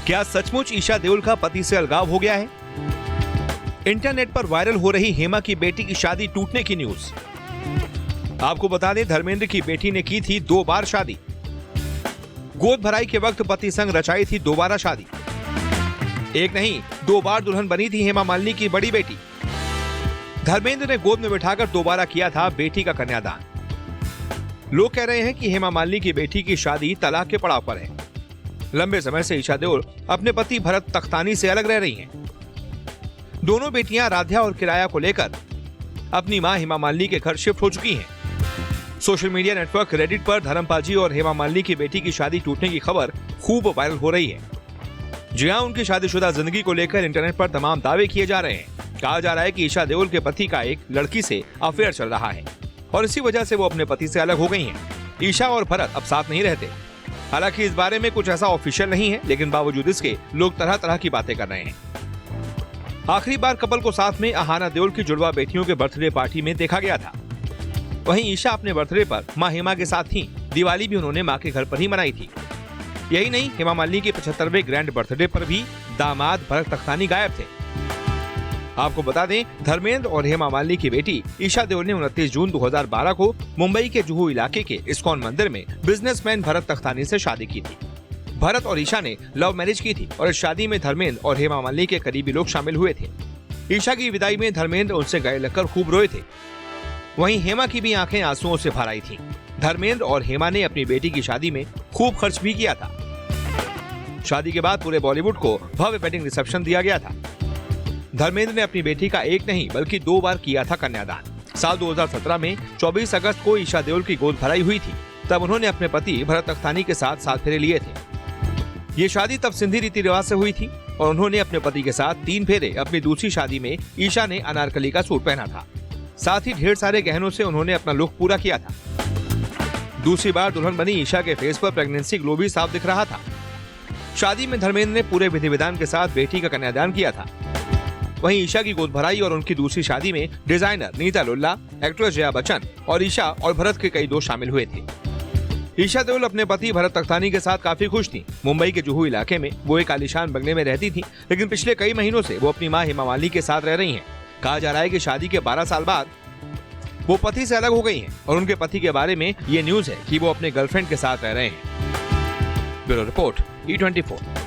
क्या सचमुच ईशा देओल का पति से अलगाव हो गया है? इंटरनेट पर वायरल हो रही हेमा की बेटी की शादी टूटने की न्यूज। आपको बता दें, धर्मेंद्र की बेटी ने की थी 2 बार शादी। गोद भराई के वक्त पति संग रचाई थी दोबारा शादी। एक नहीं, 2 बार दुल्हन बनी थी हेमा मालिनी की बड़ी बेटी। धर्मेंद्र ने गोद में बिठाकर दोबारा किया था बेटी का कन्यादान। लोग कह रहे हैं कि हेमा मालिनी की बेटी की शादी तलाक के पड़ाव पर है। लंबे समय से ईशा देओल अपने पति भरत तख्तानी से अलग रह रही हैं। दोनों बेटियां राध्या और किराया को लेकर अपनी मां हेमा मालिनी के घर शिफ्ट हो चुकी हैं। सोशल मीडिया नेटवर्क रेडिट पर धर्मपाल जी और हेमा मालिनी की बेटी की शादी टूटने की खबर खूब वायरल हो रही है। जी हां, उनकी शादीशुदा जिंदगी को लेकर इंटरनेट पर तमाम दावे किए जा रहे हैं। कहा जा रहा है कि ईशा देओल के पति का एक लड़की से अफेयर चल रहा है और इसी वजह से वो अपने पति से अलग हो गई हैं। ईशा और भरत अब साथ नहीं रहते। हालांकि इस बारे में कुछ ऐसा ऑफिशियल नहीं है, लेकिन बावजूद इसके लोग तरह तरह की बातें कर रहे हैं। आखिरी बार कपल को साथ में अहाना देओल की जुड़वा बेटियों के बर्थडे पार्टी में देखा गया था। वहीं ईशा अपने बर्थडे पर मां हेमा के साथ थी। दिवाली भी उन्होंने मां के घर पर ही मनाई थी। यही नहीं, हेमा मालिनी के 75वें ग्रैंड बर्थडे पर भी दामाद भरत तख्तानी गायब थे। आपको बता दें, धर्मेंद्र और हेमा मालिनी की बेटी ईशा देओल ने 29 जून 2012 को मुंबई के जुहू इलाके के इस्कॉन मंदिर में बिजनेसमैन भरत तख्तानी से शादी की थी। भरत और ईशा ने लव मैरिज की थी और इस शादी में धर्मेंद्र और हेमा मालिनी के करीबी लोग शामिल हुए थे। ईशा की विदाई में धर्मेंद्र उनसे गले लगकर खूब रोए थे। वहीं हेमा की भी आंखें आंसुओं से भर आई थी। धर्मेंद्र और हेमा ने अपनी बेटी की शादी में खूब खर्च भी किया था। शादी के बाद पूरे बॉलीवुड को भव्य वेडिंग रिसेप्शन दिया गया था। धर्मेंद्र ने अपनी बेटी का एक नहीं बल्कि 2 बार किया था कन्यादान। साल 2017 में 24 अगस्त को ईशा देओल की गोद भराई हुई थी। तब उन्होंने अपने पति भरत तख्तानी के साथ 7 फेरे लिए थे। ये शादी तब सिंधी रीति रिवाज से हुई थी और उन्होंने अपने पति के साथ 3 फेरे। अपनी दूसरी शादी में ईशा ने अनारकली का सूट पहना था। साथ ही ढेर सारे गहनों से उन्होंने अपना लुक पूरा किया था। दूसरी बार दुल्हन बनी ईशा के फेस पर प्रेगनेंसी ग्लो भी साफ दिख रहा था। शादी में धर्मेंद्र ने पूरे विधि विधान के साथ बेटी का कन्यादान किया था। वहीं ईशा की गोद भराई और उनकी दूसरी शादी में डिजाइनर नीता लुल्ला, एक्ट्रेस जया बच्चन और ईशा और भरत के कई दोस्त शामिल हुए थे। ईशा देओल अपने पति भरत तख्तानी के साथ काफी खुश थी। मुंबई के जुहू इलाके में वो एक आलीशान बंगले में रहती थी, लेकिन पिछले कई महीनों से वो अपनी मां हेमा मालिनी के साथ रह रही हैं। कहा जा रहा है कि शादी के 12 साल बाद वो पति से अलग हो गई हैं और उनके पति के बारे में ये न्यूज है कि वो अपने गर्लफ्रेंड के साथ रह रहे हैं। Bureau report E24।